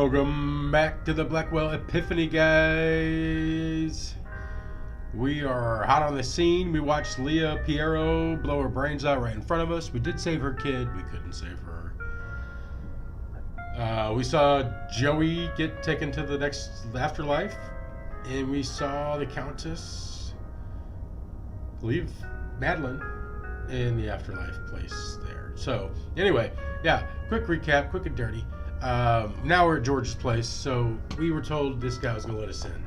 Welcome back to the Blackwell Epiphany, guys. We are hot on the scene. We watched Leah Piero blow her brains out right in front of us. We did save her kid. We couldn't save her. We saw Joey get taken to the next afterlife. And we saw the Countess leave Madeline in the afterlife place there. So, anyway, yeah, quick recap, quick and dirty. Now we're at George's place, so we were told this guy was going to let us in.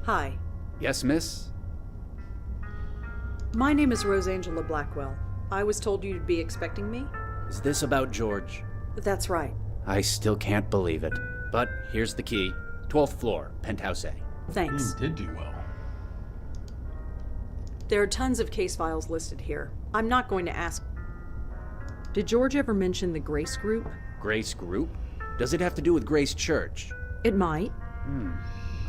Hi. Yes, miss? My name is Rose Angela Blackwell. I was told you'd be expecting me? Is this about George? That's right. I still can't believe it. But here's the key. 12th floor, penthouse A. Thanks. Did do well. There are tons of case files listed here. I'm not going to ask. Did George ever mention the Grace Group? Grace Group? Does it have to do with Grace Church? It might.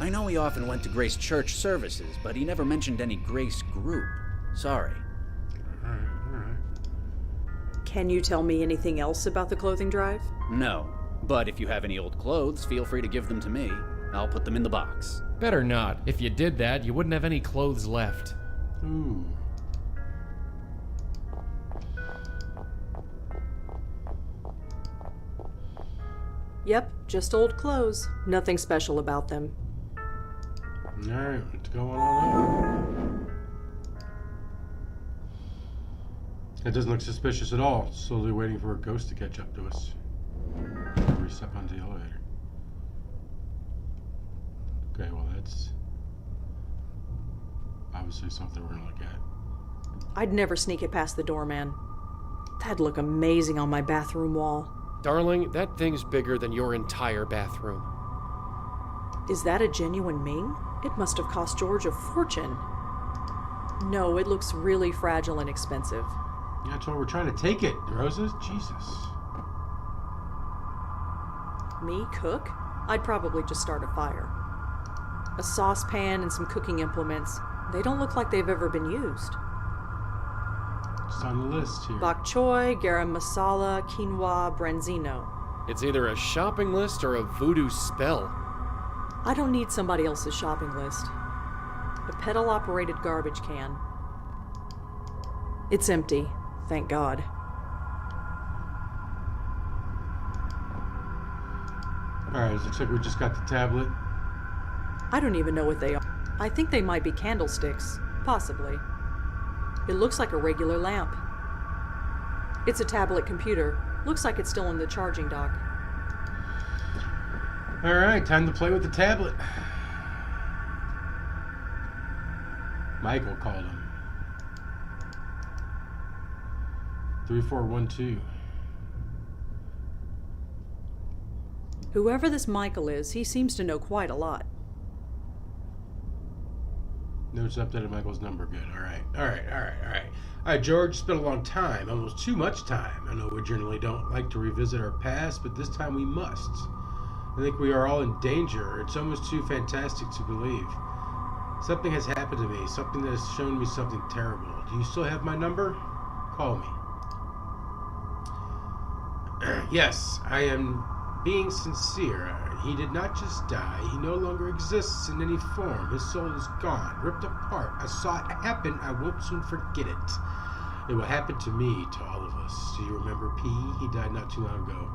I know he often went to Grace Church services, but he never mentioned any Grace Group. Sorry. All right. Can you tell me anything else about the clothing drive? No. But if you have any old clothes, feel free to give them to me. I'll put them in the box. Better not. If you did that, you wouldn't have any clothes left. Ooh. Yep, just old clothes. Nothing special about them. All right, what's going on? It doesn't look suspicious at all. Slowly waiting for a ghost to catch up to us. We step onto the elevator. Okay, well that's obviously something we're gonna look at. I'd never sneak it past the doorman. That'd look amazing on my bathroom wall. Darling, that thing's bigger than your entire bathroom. Is that a genuine Ming? It must have cost George a fortune. No, it looks really fragile and expensive. Yeah, that's why we're trying to take it, Roses. Jesus. Me cook? I'd probably just start a fire. A saucepan and some cooking implements. They don't look like they've ever been used. It's on the list here. Bok choy, garam masala, quinoa, branzino. It's either a shopping list or a voodoo spell. I don't need somebody else's shopping list. A pedal-operated garbage can. It's empty, thank God. Alright, it looks like we just got the tablet. I don't even know what they are. I think they might be candlesticks, possibly. It looks like a regular lamp. It's a tablet computer. Looks like it's still in the charging dock. Alright, time to play with the tablet. Michael called him. 3412. Whoever this Michael is, he seems to know quite a lot. Notes updated Michael's number. Good. Alright, George, it's been a long time. Almost too much time. I know we generally don't like to revisit our past, but this time we must. I think we are all in danger. It's almost too fantastic to believe. Something has happened to me. Something that has shown me something terrible. Do you still have my number? Call me. Yes, I am being sincere. He did not just die. He no longer exists in any form. His soul is gone, ripped apart. I saw it happen. I won't soon forget it. It will happen to me, to all of us. Do you remember P? He died not too long ago.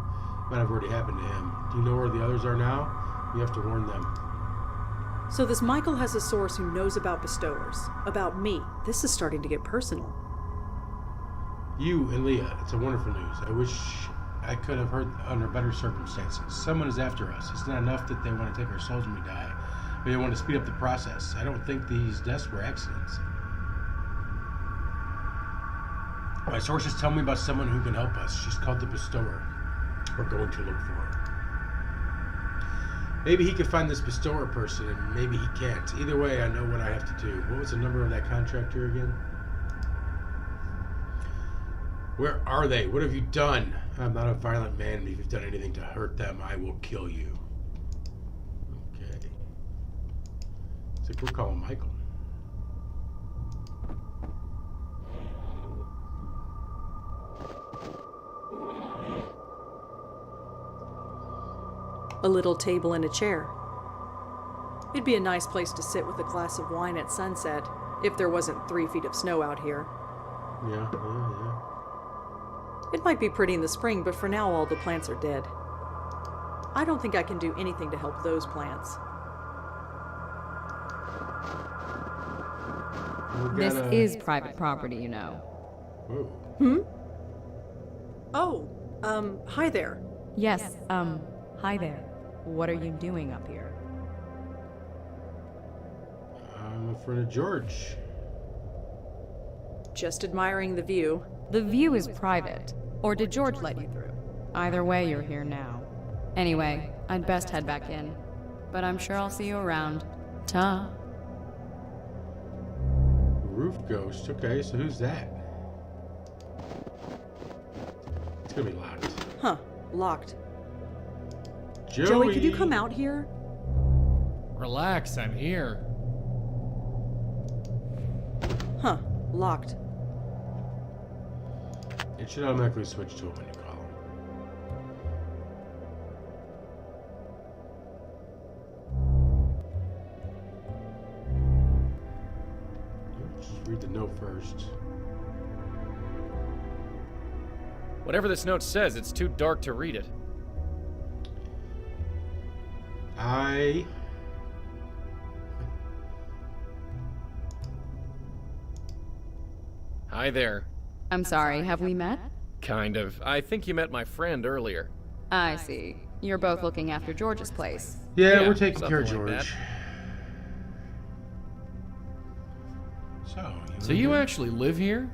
Might have already happened to him. Do you know where the others are now? We have to warn them. So this Michael has a source who knows about bestowers. About me. This is starting to get personal. You and Leah, it's a wonderful news. I wish I could have heard under better circumstances. Someone is after us. It's not enough that they want to take our souls when we die, but they want to speed up the process. I don't think these deaths were accidents. My sources tell me about someone who can help us. She's called the Bestower. We're going to look for her. Maybe he can find this Bestower person, and maybe he can't. Either way, I know what I have to do. What was the number of that contractor again? Where are they? What have you done? I'm not a violent man, and if you've done anything to hurt them, I will kill you. Okay. It's like we're calling Michael. A little table and a chair. It'd be a nice place to sit with a glass of wine at sunset, if there wasn't 3 feet of snow out here. Yeah. It might be pretty in the spring, but for now all the plants are dead. I don't think I can do anything to help those plants. This is private property, you know. Whoa. Oh, hi there. Yes, hi there. What are you doing up here? I'm in front of George. Just admiring the view. The view is private. Or did George let you through? Either way, you're here now. Anyway, I'd best head back in. But I'm sure I'll see you around. Ta. Roof ghost. Okay, so who's that? It's gonna be locked. Huh, locked. Joey, Joey, could you come out here? Relax, I'm here. Huh, locked. It should automatically switch to it when you call him. Just read the note first. Whatever this note says, it's too dark to read it. Hi there. I'm sorry, have we met? Kind of. I think you met my friend earlier. I see. You're both looking after George's place. Yeah, Yeah, we're taking care of something like George. So you actually live here?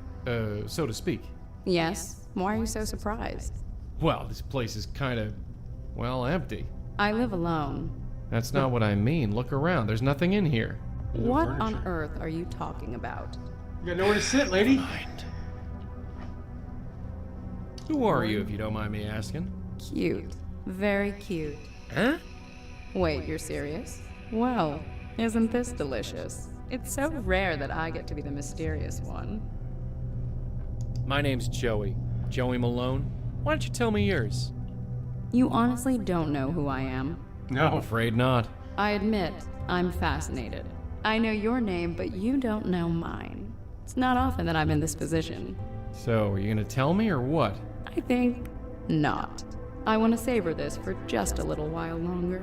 So to speak. Yes? Why are you so surprised? Well, this place is kind of, well, empty. I live alone. That's not what I mean. Look around. There's nothing in here. There's no What on furniture. earth are you talking about? You got nowhere to sit, lady. Mind. Who are you, if you don't mind me asking? Cute. Very cute. Huh? Wait, you're serious? Well, isn't this delicious? It's so rare that I get to be the mysterious one. My name's Joey. Joey Malone. Why don't you tell me yours? You honestly don't know who I am? I'm No. afraid not. I admit, I'm fascinated. I know your name, but you don't know mine. It's not often that I'm in this position. So, are you gonna tell me or what? I think not. I want to savor this for just a little while longer.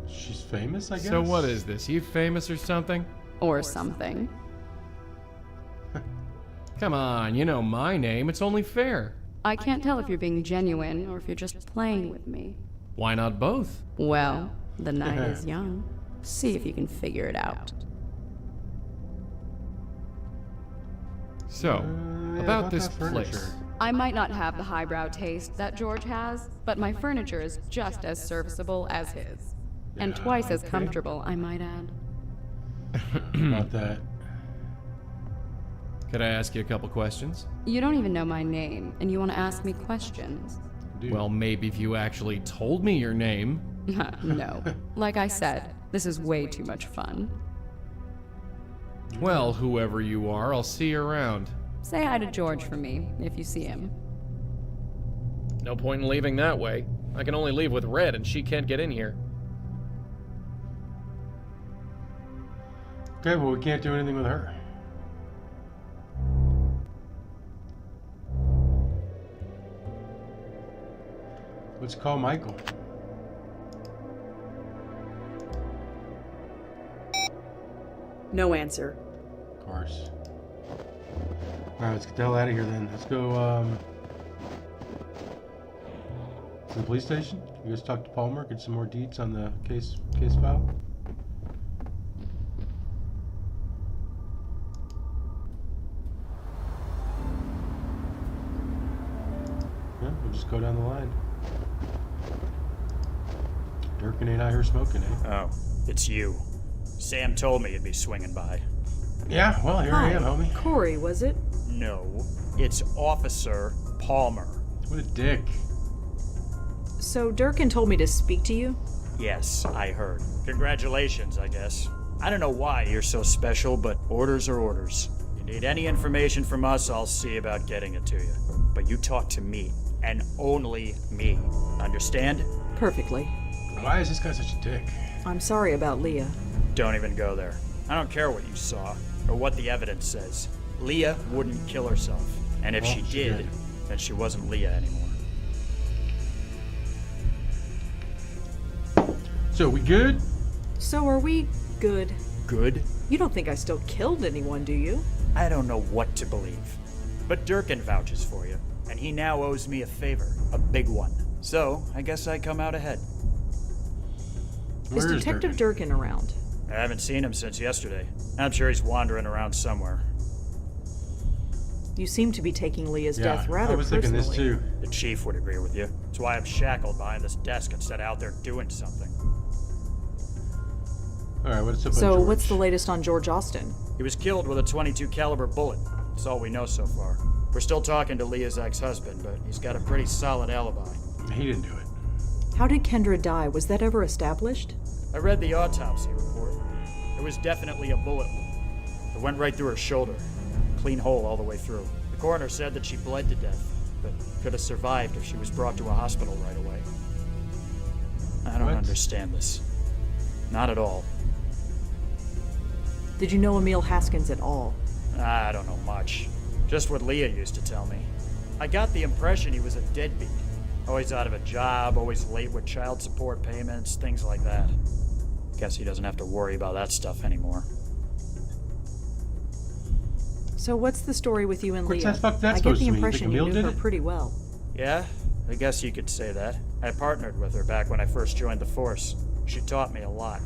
She's famous, I guess. So what is this? You famous or something? Or something. Come on, you know my name. It's only fair. I can't tell if you're being genuine or if you're just playing with me. Why not both? Well, the night is young. See if you can figure it out. So, Yeah, about this that furniture. place. I might not have the highbrow taste that George has, but my furniture is just as serviceable as his. And Yeah, twice as okay. comfortable, I might add. About that. Could I ask you a couple questions? You don't even know my name, and you want to ask me questions. Dude. Well, maybe if you actually told me your name. No. Like I said, this is way too much fun. Well, whoever you are, I'll see you around. Say hi to George for me, if you see him. No point in leaving that way. I can only leave with Red, and she can't get in here. Okay, well, we can't do anything with her. Let's call Michael. No answer. Of course. Alright, let's get the hell out of here then. Let's go, to the police station. You guys talk to Palmer, get some more deets on the case file. Yeah, we'll just go down the line. Durkin ain't out here smoking, eh? Oh, it's you. Sam told me you'd be swinging by. Yeah, well, here I am, homie. Corey, was it? No, it's Officer Palmer. What a dick. So Durkin told me to speak to you? Yes, I heard. Congratulations, I guess. I don't know why you're so special, but orders are orders. You need any information from us, I'll see about getting it to you. But you talk to me, and only me. Understand? Perfectly. Why is this guy such a dick? I'm sorry about Leah. Don't even go there. I don't care what you saw, or what the evidence says. Leah wouldn't kill herself. And if Well, she she did, did. then she wasn't Leah anymore. So, we good? So are we good? Good? You don't think I still killed anyone, do you? I don't know what to believe. But Durkin vouches for you, and he now owes me a favor, a big one. So, I guess I come out ahead. Where Is Detective Durkin around? I haven't seen him since yesterday. I'm sure he's wandering around somewhere. You seem to be taking Leah's Yeah, death rather I was thinking personally. this too. The chief would agree with you. That's why I'm shackled behind this desk instead of out there doing something. Alright, what's up with So George? what's the latest on George Austin? He was killed with a .22 caliber bullet. That's all we know so far. We're still talking to Leah's ex-husband, but he's got a pretty solid alibi. He didn't do it. How did Kendra die? Was that ever established? I read the autopsy report. It was definitely a bullet wound. It went right through her shoulder. Clean hole all the way through. The coroner said that she bled to death, but could have survived if she was brought to a hospital right away. I don't What? understand this. Not at all. Did you know Emil Haskins at all? I don't know much. Just what Leah used to tell me. I got the impression he was a deadbeat. Always out of a job, always late with child support payments, things like that. Guess he doesn't have to worry about that stuff anymore. So what's the story with you and What's Leah? that fuck that I get supposed the to mean? You impression think you Emil knew did her it? pretty well. Yeah, I guess you could say that. I partnered with her back when I first joined the force. She taught me a lot.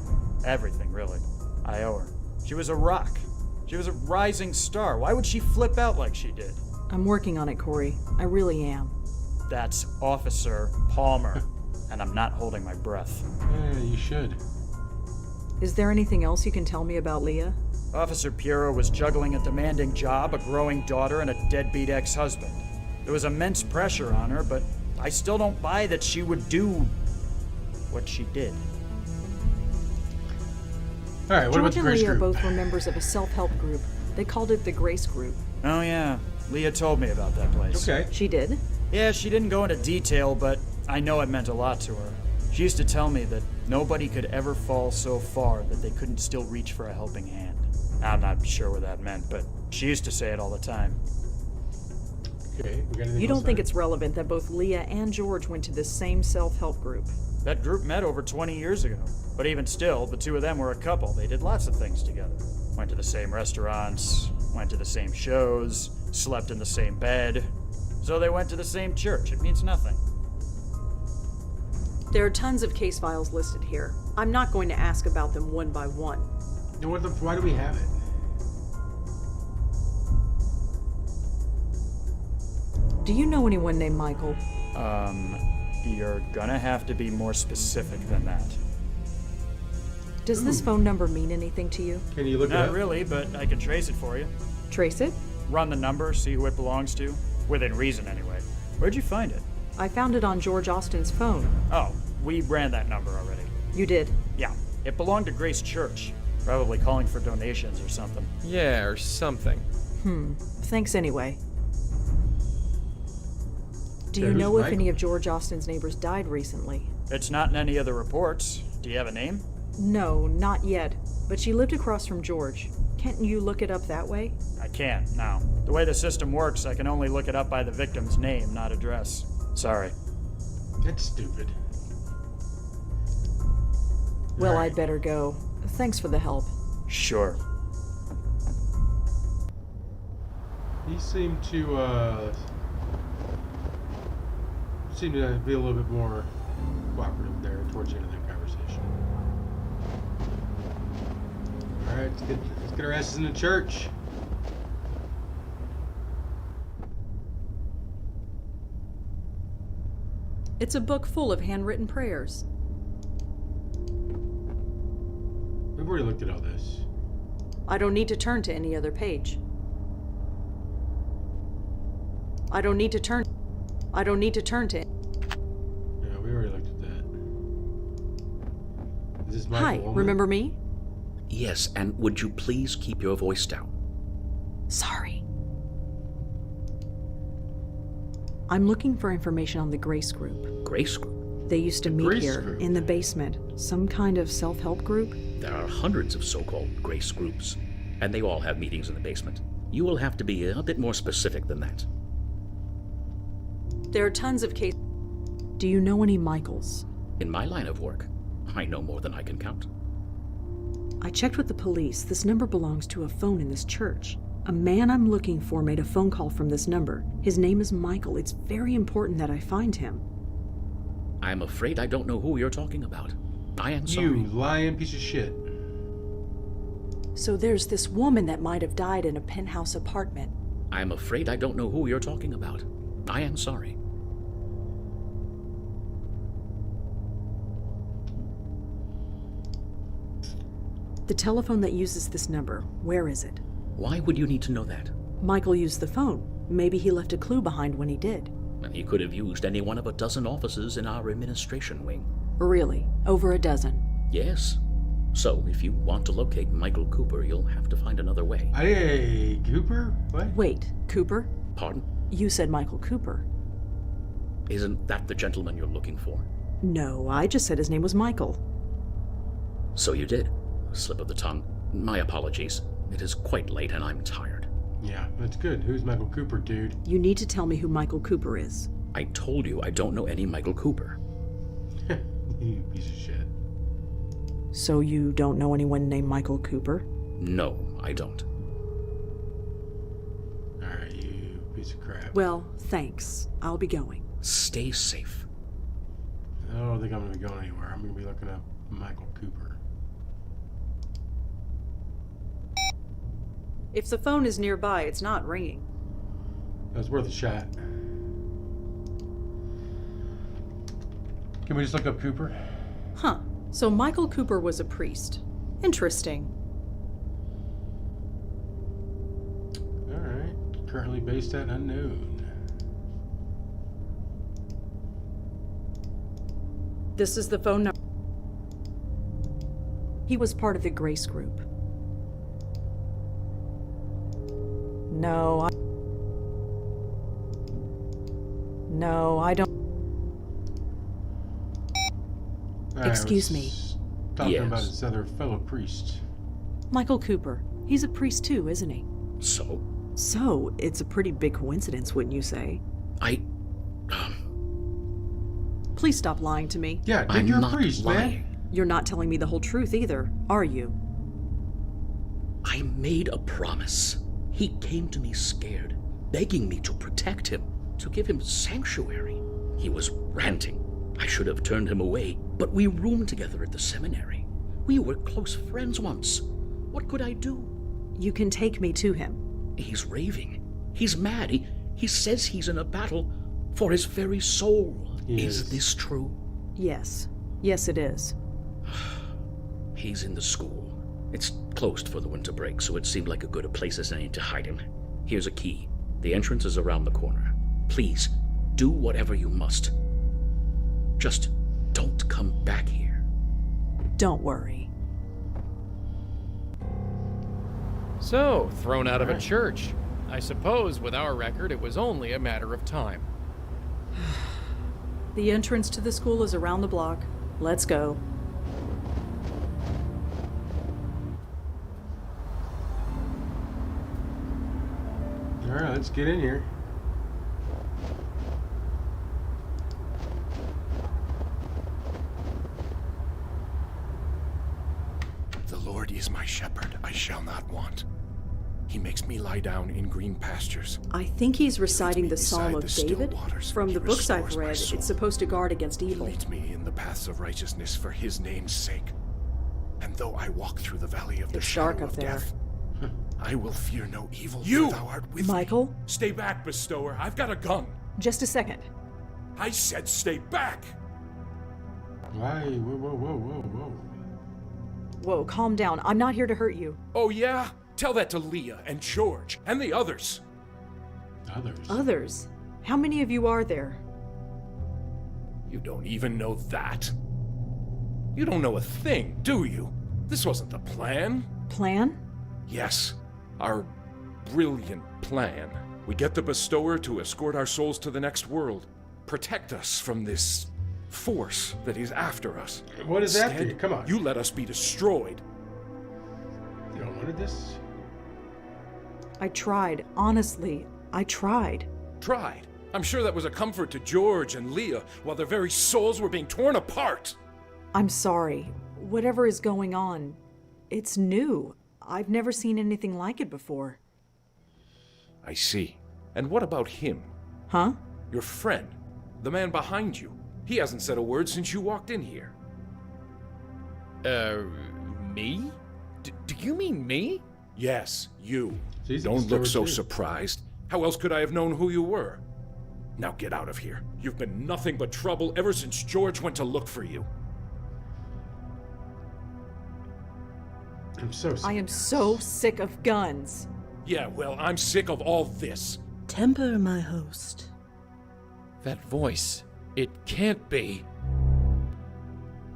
Everything, really. I owe her. She was a rock. She was a rising star. Why would she flip out like she did? I'm working on it, Corey. I really am. That's Officer Palmer, and I'm not holding my breath. Yeah, you should. Is there anything else you can tell me about Leah? Officer Piero was juggling a demanding job, a growing daughter, and a deadbeat ex-husband. There was immense pressure on her, but I still don't buy that she would do what she did. Alright, what about George the and Grace Leah group? both were members of a self-help group. They called it the Grace Group. Oh yeah, Leah told me about that place. Okay. She did? Yeah, she didn't go into detail, but I know it meant a lot to her. She used to tell me that nobody could ever fall so far that they couldn't still reach for a helping hand. I'm not sure what that meant, but she used to say it all the time. Okay, we got anything You don't else think there? it's relevant that both Leah and George went to this same self-help group? That group met over 20 years ago. But even still, the two of them were a couple. They did lots of things together. Went to the same restaurants, went to the same shows, slept in the same bed. So they went to the same church. It means nothing. There are tons of case files listed here. I'm not going to ask about them one by one. Then why do we have it? Do you know anyone named Michael? You're gonna have to be more specific than that. Does this phone number mean anything to you? Can you look it Not up? really, but I can trace it for you. Trace it? Run the number, see who it belongs to. Within reason, anyway. Where'd you find it? I found it on George Austin's phone. Oh, we ran that number already. You did? Yeah, it belonged to Grace Church. Probably calling for donations or something. Yeah, or something. Thanks anyway. Do Yeah, you who's know if Michael? any of George Austin's neighbors died recently? It's not in any of the reports. Do you have a name? No, not yet. But she lived across from George. Can't you look it up that way? I can't, now. The way the system works, I can only look it up by the victim's name, not address. Sorry. That's stupid. Well, Alright. I'd better go. Thanks for the help. Sure. He seemed to be a little bit more cooperative there towards the end of that conversation. Alright, let's get our asses in the church. It's a book full of handwritten prayers. We've already looked at all this. I don't need to turn to any other page. I don't need to turn to. Yeah, we already looked at that. Is this Michael Hi, Woolman? remember me? Yes, and would you please keep your voice down? Sorry. I'm looking for information on the Grace Group. Grace Group? They used to meet Grace here Group? in the basement. Some kind of self-help group? There are hundreds of so-called Grace Groups, and they all have meetings in the basement. You will have to be a bit more specific than that. There are tons of cases. Do you know any Michaels? In my line of work, I know more than I can count. I checked with the police. This number belongs to a phone in this church. A man I'm looking for made a phone call from this number. His name is Michael. It's very important that I find him. I'm afraid I don't know who you're talking about. I am sorry. You lying piece of shit. So there's this woman that might have died in a penthouse apartment. I'm afraid I don't know who you're talking about. I am sorry. The telephone that uses this number, where is it? Why would you need to know that? Michael used the phone. Maybe he left a clue behind when he did. And he could have used any one of a dozen offices in our administration wing. Really? Over a dozen? Yes. So, if you want to locate Michael Cooper, you'll have to find another way. Hey, Cooper? What? Wait, Cooper? Pardon? You said Michael Cooper. Isn't that the gentleman you're looking for? No, I just said his name was Michael. So you did. A slip of the tongue. My apologies. It is quite late and I'm tired. Yeah, that's good. Who's Michael Cooper, dude? You need to tell me who Michael Cooper is. I told you I don't know any Michael Cooper. You piece of shit. So you don't know anyone named Michael Cooper? No, I don't. Alright, you piece of crap. Well, thanks. I'll be going. Stay safe. I don't think I'm gonna be going anywhere. I'm gonna be looking up Michael Cooper. If the phone is nearby, it's not ringing. That was worth a shot. Can we just look up Cooper? Huh. So Michael Cooper was a priest. Interesting. Alright. Currently based at unknown. This is the phone number. He was part of the Grace Group. No, I don't. Alright, Excuse let's me. Talking Yes. about his other fellow priest. Michael Cooper. He's a priest too, isn't he? So, So, it's a pretty big coincidence, wouldn't you say? I... Please stop lying to me. Yeah, dude, I'm you're a not priest, lying. man. You're not telling me the whole truth either, are you? I made a promise. He came to me scared, begging me to protect him, to give him sanctuary. He was ranting. I should have turned him away, but we roomed together at the seminary. We were close friends once. What could I do? You can take me to him. He's raving. He's mad. He says he's in a battle for his very soul. He Is is. this true? Yes. Yes, it is. He's in the school. It's closed for the winter break, so it seemed like a good place as any to hide him. Here's a key. The entrance is around the corner. Please, do whatever you must. Just don't come back here. Don't worry. So, thrown out of a Alright. church. I suppose, with our record, it was only a matter of time. The entrance to the school is around the block. Let's go. Alright, let's get in here. The Lord is my shepherd, I shall not want. He makes me lie down in green pastures. I think he's reciting me the Psalm beside of the still David. waters. From He the books I've restores my read, soul. it's supposed to guard against He evil. leads me in the paths of righteousness for his name's sake. And though I walk through the valley of the It's dark shadow up of there. death, I will fear no evil, You! for thou art with Michael, me. Stay back, bestower. I've got a gun. just a second. I said stay back. Why? Whoa, whoa, whoa, whoa, whoa. Whoa, calm down. I'm not here to hurt you. Oh, yeah? Tell that to Leah and George and the others. Others. Others? How many of you are there? You don't even know that. You don't know a thing, do you? This wasn't the plan. Plan? Yes, our brilliant plan. We get the bestower to escort our souls to the next world. Protect us from this force that is after us. What is after Instead, you? Come on. You let us be destroyed. You don't wanted this? I tried. Honestly, I tried. Tried. I'm sure that was a comfort to George and Leah while their very souls were being torn apart. I'm sorry. Whatever is going on, it's new. I've never seen anything like it before. I see. And what about him? Huh? Your friend. The man behind you. He hasn't said a word since you walked in here. Me? Do you mean me? Yes, you. He's a Don't look so bestower, too. surprised. How else could I have known who you were? Now get out of here. You've been nothing but trouble ever since George went to look for you. I'm so I am so sick of guns. Yeah, well, I'm sick of all this. Temper, my host. That voice. It can't be.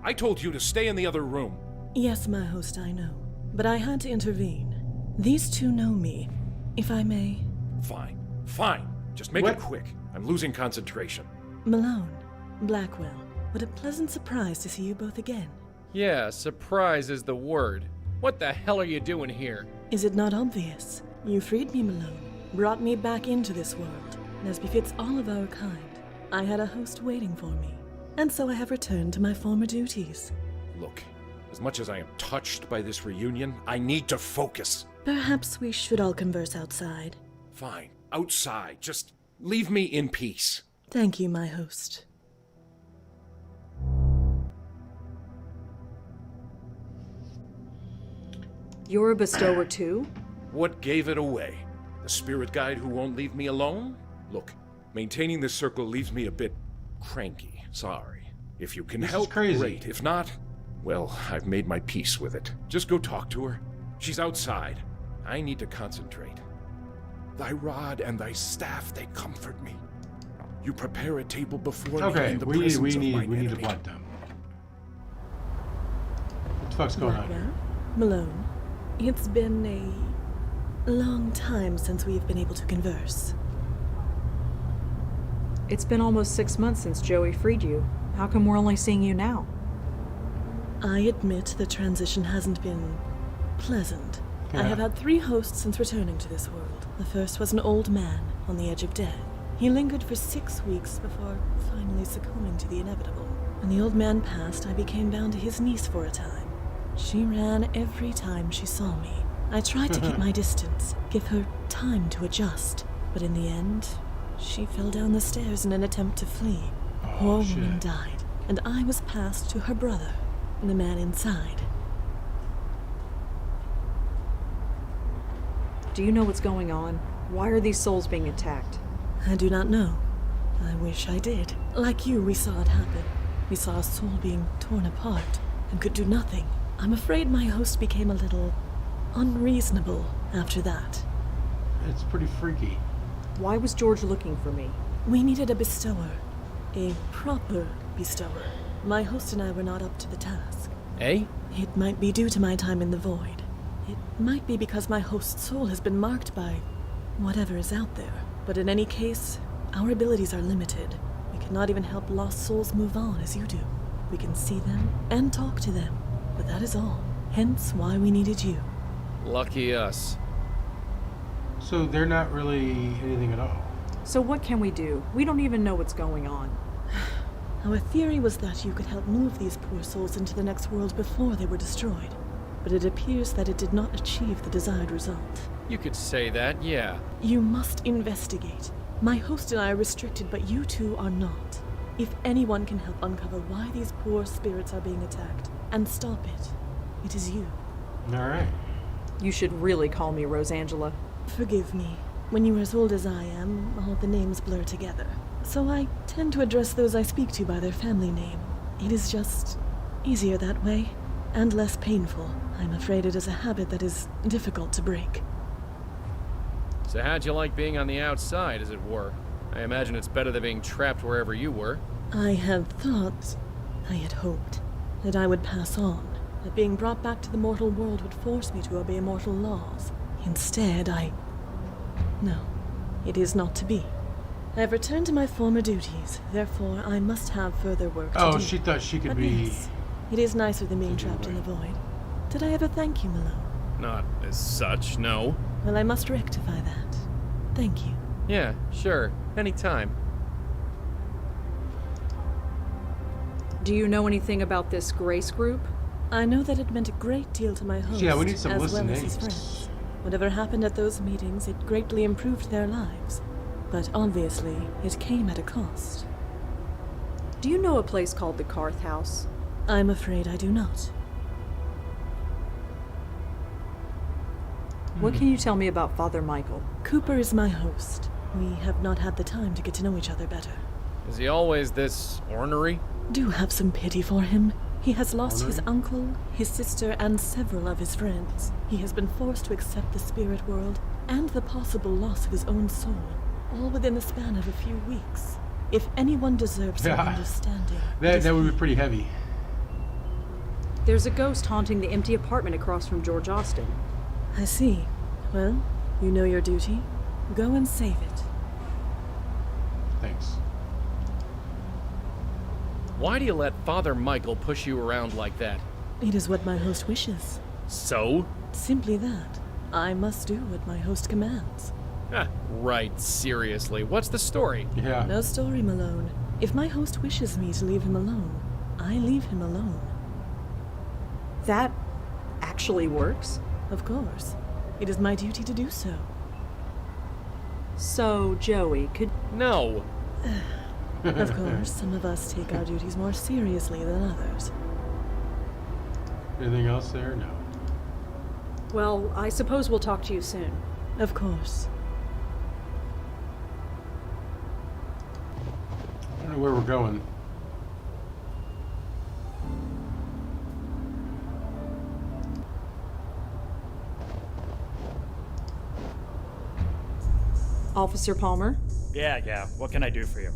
I told you to stay in the other room. Yes, my host, I know. But I had to intervene. These two know me. If I may. Fine, fine. Just make What? it quick. I'm losing concentration. Malone, Blackwell, what a pleasant surprise to see you both again. Yeah, surprise is the word. What the hell are you doing here? Is it not obvious? You freed me, Malone, brought me back into this world, and as befits all of our kind, I had a host waiting for me. And so I have returned to my former duties. Look, as much as I am touched by this reunion, I need to focus. Perhaps we should all converse outside. Fine, outside. Just leave me in peace. Thank you, my host. You're a bestower too? What gave it away? The spirit guide who won't leave me alone? Look, maintaining this circle leaves me a bit cranky. Sorry. If you can This is help, crazy. great. If not, well, I've made my peace with it. Just go talk to her. She's outside. I need to concentrate. Thy rod and thy staff, they comfort me. You prepare a table before me Okay, in the we need presence of mine to enemy. blood them. What the fuck's going on here? Blackwell, Malone, it's been a long time since we've been able to converse. It's been almost 6 months since Joey freed you. How come we're only seeing you now? I admit the transition hasn't been pleasant. I Yeah. have had 3 hosts since returning to this world. The first was an old man on the edge of death. He lingered for 6 weeks before finally succumbing to the inevitable. When the old man passed, I became bound to his niece for a time. She ran every time she saw me. I tried to keep my distance, give her time to adjust, but in the end, she fell down the stairs in an attempt to flee. The Oh, poor shit. woman died, and I was passed to her brother, the man inside. Do you know what's going on? Why are these souls being attacked? I do not know. I wish I did. Like you, we saw it happen. We saw a soul being torn apart and could do nothing. I'm afraid my host became a little unreasonable after that. It's pretty freaky. Why was George looking for me? We needed a bestower. A proper bestower. My host and I were not up to the task. Eh? It might be due to my time in the void. It might be because my host's soul has been marked by whatever is out there. But in any case, our abilities are limited. We cannot even help lost souls move on as you do. We can see them and talk to them, but that is all. Hence why we needed you. Lucky us. So they're not really anything at all. So what can we do? We don't even know what's going on. Our theory was that you could help move these poor souls into the next world before they were destroyed. But it appears that it did not achieve the desired result. You could say that, yeah. You must investigate. My host and I are restricted, but you two are not. If anyone can help uncover why these poor spirits are being attacked and stop it, it is you. Alright. You should really call me Rosangela. Forgive me. When you are as old as I am, all the names blur together. So I tend to address those I speak to by their family name. It is just easier that way, and less painful. I'm afraid it is a habit that is difficult to break. So how'd you like being on the outside, as it were? I imagine it's better than being trapped wherever you were. I had thought, I had hoped, that I would pass on, that being brought back to the mortal world would force me to obey mortal laws. Instead, No. It is not to be. I have returned to my former duties, therefore I must have further work to do. Oh, she thought she could But be... yes, it is nicer than being trapped in the void. Did I ever thank you, Malone? Not as such, no. Well, I must rectify that. Thank you. Yeah, sure. Anytime. Do you know anything about this Grace group? I know that it meant a great deal to my host, Yeah, we need some as listening. well as his friends. Whatever happened at those meetings, it greatly improved their lives. But obviously, it came at a cost. Do you know a place called the Karth House? I'm afraid I do not. What can you tell me about Father Michael? Cooper is my host. We have not had the time to get to know each other better. Is he always this ornery? Do have some pity for him. He has lost his uncle, his sister, and several of his friends. He has been forced to accept the spirit world and the possible loss of his own soul, all within the span of a few weeks. If anyone deserves some understanding, that would be pretty heavy. There's a ghost haunting the empty apartment across from George Austin. I see. Well, you know your duty. Go and save it. Thanks. Why do you let Father Michael push you around like that? It is what my host wishes. So? Simply that. I must do what my host commands. Ah, right, seriously. What's the story? Yeah. No story, Malone. If my host wishes me to leave him alone, I leave him alone. That actually works? Of course. It is my duty to do so. So, Joey, could... No. Of course, some of us take our duties more seriously than others. Anything else there? No. Well, I suppose we'll talk to you soon. Of course. I don't know where we're going. Officer Palmer? Yeah. What can I do for you?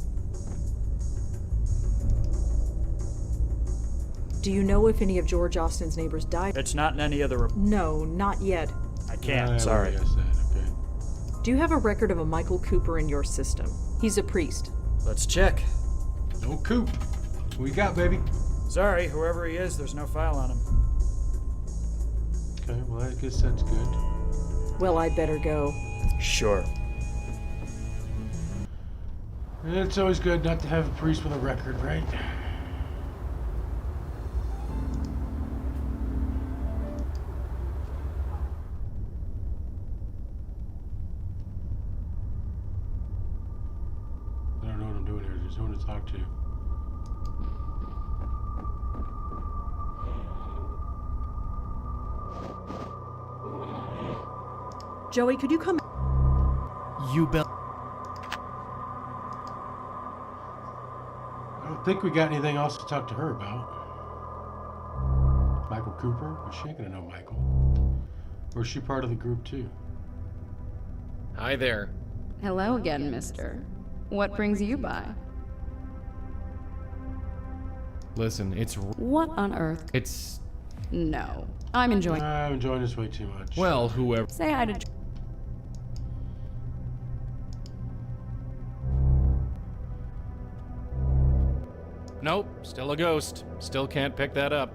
Do you know if any of George Austin's neighbors died? It's not in any of the No, not yet. I can't, I sorry. guess that. Okay. Do you have a record of a Michael Cooper in your system? He's a priest. Let's check. No Coop. What we got, baby? Sorry, whoever he is, there's no file on him. Okay, well, I guess that's good. Well, I'd better go. Sure. It's always good not to have a priest with a record, right? I don't know what I'm doing here. There's no one to talk to. Joey, could you come... You bet. I don't think we got anything else to talk to her about. Michael Cooper? Well, she ain't gonna know Michael. Or is she part of the group too? Hi there. Hello again, mister. What brings you by? Listen, What on earth? It's... No. I'm enjoying... I'm enjoying this way too much. Well, whoever... Say hi to... Nope, still a ghost. Still can't pick that up.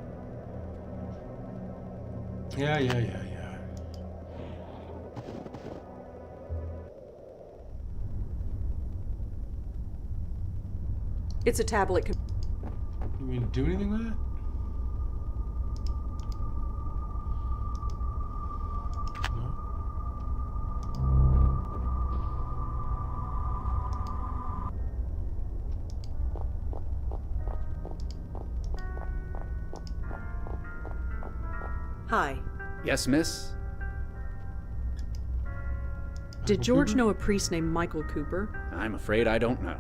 Yeah. It's a tablet... You mean do anything with it? No? Hi. Yes, miss? Did George Cooper? know a priest named Michael Cooper? I'm afraid I don't know.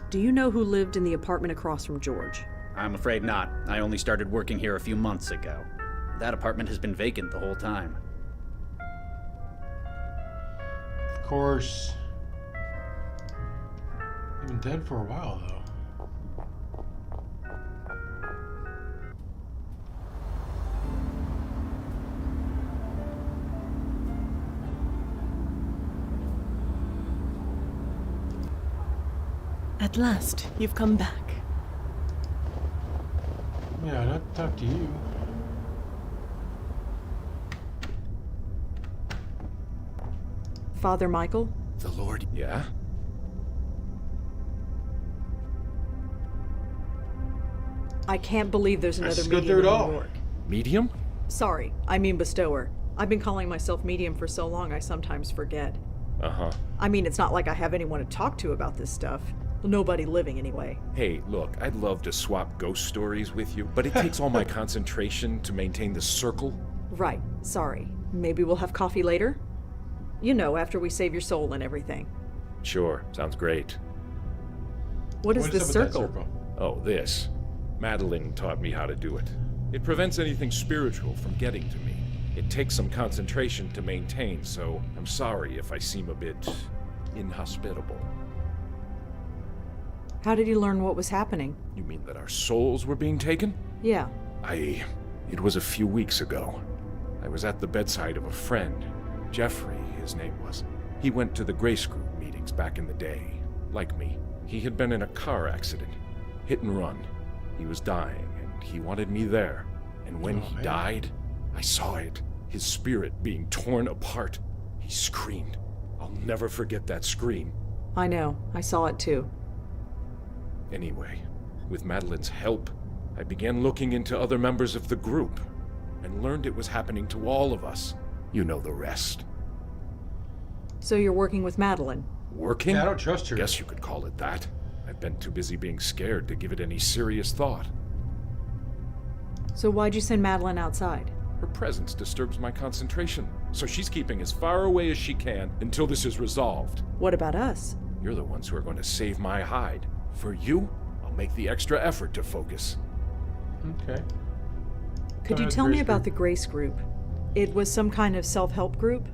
Do you know who lived in the apartment across from George? I'm afraid not. I only started working here a few months ago. That apartment has been vacant the whole time. Of course. He's been dead for a while, though. At last, you've come back. Yeah, not talk to you. Father Michael? The Lord. Yeah? I can't believe there's another just go medium through in it New all. York. Medium? Sorry, I mean bestower. I've been calling myself medium for so long I sometimes forget. Uh-huh. I mean, it's not like I have anyone to talk to about this stuff. Nobody living, anyway. Hey, look, I'd love to swap ghost stories with you, but it takes all my concentration to maintain the circle. Right, sorry. Maybe we'll have coffee later? You know, after we save your soul and everything. Sure, sounds great. What is this up with that circle? Oh, this. Madeline taught me how to do it. It prevents anything spiritual from getting to me. It takes some concentration to maintain, so I'm sorry if I seem a bit inhospitable. How did you learn what was happening? You mean that our souls were being taken? Yeah. It was a few weeks ago. I was at the bedside of a friend. Jeffrey, his name was. He went to the Grace Group meetings back in the day. Like me. He had been in a car accident. Hit and run. He was dying, and he wanted me there. And when he died, I saw it. His spirit being torn apart. He screamed. I'll never forget that scream. I know. I saw it too. Anyway, with Madeline's help, I began looking into other members of the group and learned it was happening to all of us. You know the rest. So you're working with Madeline? Working? Yeah, I don't trust her. Guess you could call it that. I've been too busy being scared to give it any serious thought. So why'd you send Madeline outside? Her presence disturbs my concentration, so she's keeping as far away as she can until this is resolved. What about us? You're the ones who are going to save my hide. For you, I'll make the extra effort to focus. Okay. Could you tell me about the Grace Group? It was some kind of self-help group?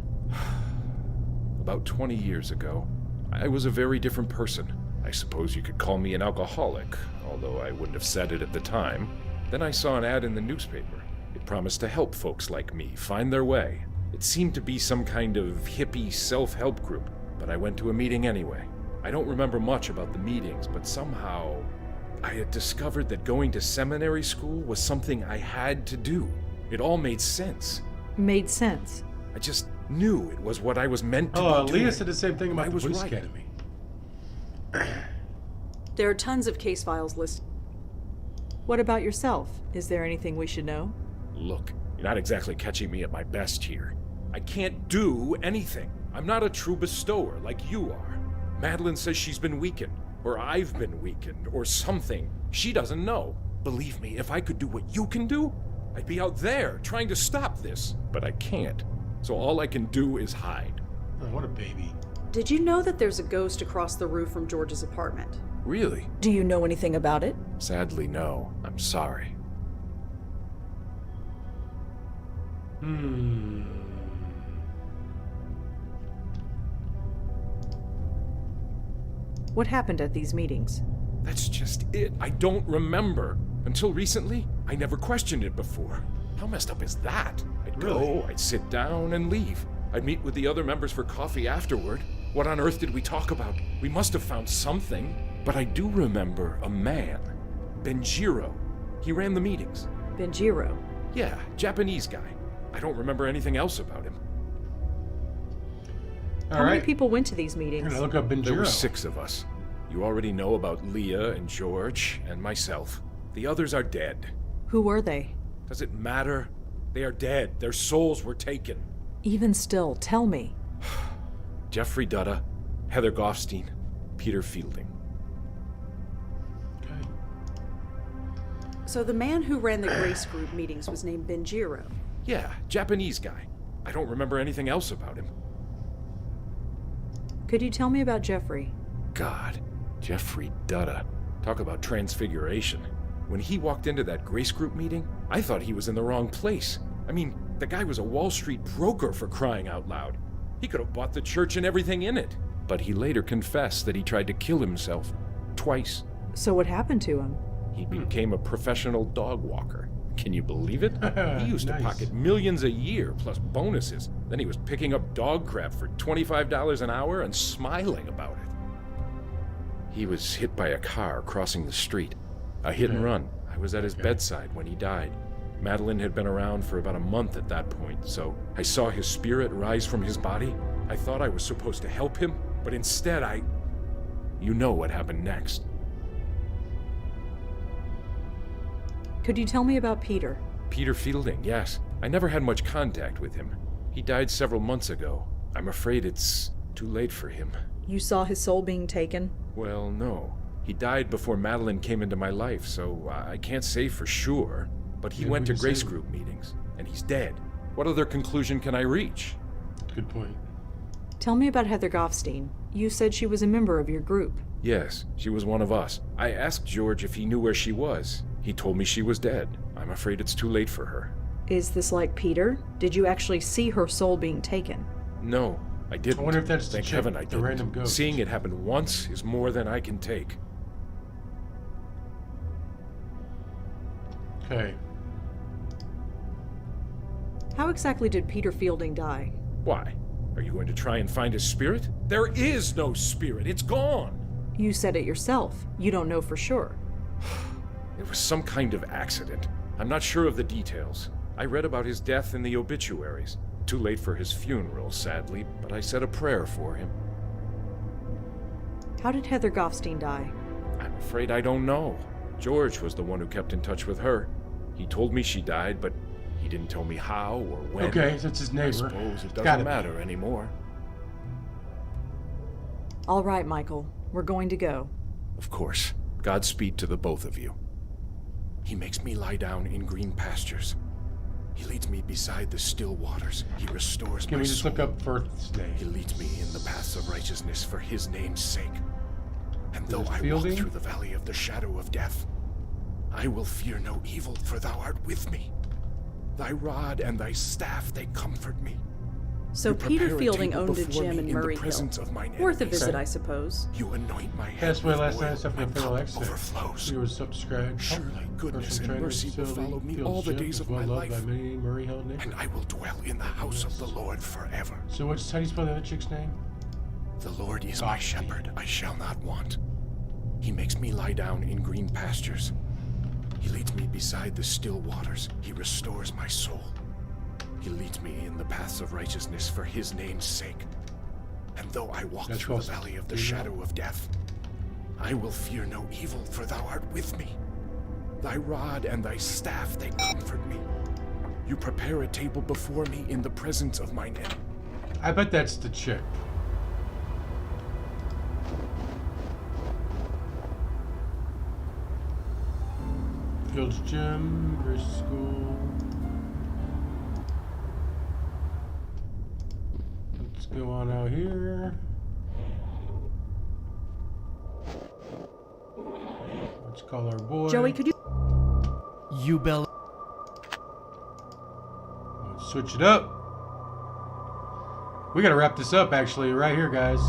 About 20 years ago, I was a very different person. I suppose you could call me an alcoholic, although I wouldn't have said it at the time. Then I saw an ad in the newspaper. It promised to help folks like me find their way. It seemed to be some kind of hippie self-help group, but I went to a meeting anyway. I don't remember much about the meetings, but somehow I had discovered that going to seminary school was something I had to do. It all made sense. Made sense? I just knew it was what I was meant to be doing. Leah said the same thing about the police right. academy. There are tons of case files listed. What about yourself? Is there anything we should know? Look, you're not exactly catching me at my best here. I can't do anything. I'm not a true bestower like you are. Madeline says she's been weakened, or I've been weakened, or something. She doesn't know. Believe me, if I could do what you can do, I'd be out there trying to stop this. But I can't. So all I can do is hide. Oh, what a baby. Did you know that there's a ghost across the roof from George's apartment? Really? Do you know anything about it? Sadly, no. I'm sorry. What happened at these meetings? That's just it. I don't remember. Until recently, I never questioned it before. How messed up is that? I'd go, I'd sit down and leave. I'd meet with the other members for coffee afterward. What on earth did we talk about? We must have found something. But I do remember a man. Benjiro. He ran the meetings. Benjiro? Yeah, Japanese guy. I don't remember anything else about him. How many people went to these meetings? I'm gonna look up Benjiro. There were 6 of us. You already know about Leah and George and myself. The others are dead. Who were they? Does it matter? They are dead. Their souls were taken. Even still, tell me. Jeffrey Dutta, Heather Goffstein, Peter Fielding. Okay. So the man who ran the Grace Group meetings was named Benjiro? Yeah, Japanese guy. I don't remember anything else about him. Could you tell me about Jeffrey? God, Jeffrey Dutta. Talk about transfiguration. When he walked into that Grace Group meeting, I thought he was in the wrong place. I mean, the guy was a Wall Street broker, for crying out loud. He could have bought the church and everything in it. But he later confessed that he tried to kill himself. Twice. So what happened to him? He became a professional dog walker. Can you believe it? He used Nice. to pocket millions a year, plus bonuses. Then he was picking up dog crap for $25 an hour and smiling about it. He was hit by a car crossing the street. A hit and run. I was at his bedside when he died. Madeline had been around for about a month at that point, so I saw his spirit rise from his body. I thought I was supposed to help him, but instead You know what happened next. Could you tell me about Peter? Peter Fielding, yes. I never had much contact with him. He died several months ago. I'm afraid it's too late for him. You saw his soul being taken? Well, no. He died before Madeline came into my life, so I can't say for sure. But he went to Grace Group meetings, and he's dead. What other conclusion can I reach? Good point. Tell me about Heather Goffstein. You said she was a member of your group. Yes, she was one of us. I asked George if he knew where she was. He told me she was dead. I'm afraid it's too late for her. Is this like Peter? Did you actually see her soul being taken? No, I didn't. I wonder if that's Thank the chick, heaven I the didn't. random ghost. Seeing it happen once is more than I can take. Okay. How exactly did Peter Fielding die? Why? Are you going to try and find his spirit? There is no spirit. It's gone. You said it yourself. You don't know for sure. It was some kind of accident. I'm not sure of the details. I read about his death in the obituaries. Too late for his funeral, sadly, but I said a prayer for him. How did Heather Goffstein die? I'm afraid I don't know. George was the one who kept in touch with her. He told me she died, but he didn't tell me how or when. Okay, so it's his neighbor. I suppose it Gotta doesn't be. matter anymore. All right, Michael. We're going to go. Of course. Godspeed to the both of you. He makes me lie down in green pastures. He leads me beside the still waters. He restores Can my we just soul. look up Firth's name? He leads me in the paths of righteousness for his name's sake. And though I Fielding? walk through the valley of the shadow of death, I will fear no evil, for thou art with me. Thy rod and thy staff, they comfort me. So You Peter prepare a Fielding table owned a before gym me in the Murray Hill. presence of mine Worth a enemies. visit, I suppose. You anoint my head That's why with last oil, night stuff my in Fellow cup X overflows. You were subscribed. Surely goodness Personal and trainer, mercy will facility, follow me field all the gym, days is of well my loved life, by many Murray Hill neighbors. and I will dwell in the house of the Lord forever. So how do you spell the other chick's name? The Lord is my shepherd, I shall not want. He makes me lie down in green pastures. He leads me beside the still waters. He restores my soul. He leads me in the paths of righteousness for his name's sake. And though I walk That's through the close. valley of the Do you know? shadow of death, I will fear no evil, for thou art with me. Thy rod and thy staff, they comfort me. You prepare a table before me in the presence of mine enemy. I bet that's the chick. Fields Gym, Grace School. Let's go on out here. Let's call our boy. Joey, could you... You bell. Let's switch it up. We gotta wrap this up actually right here, guys.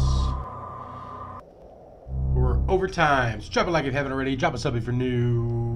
We're over time. So drop a like if you haven't already. Drop a sub if you're new.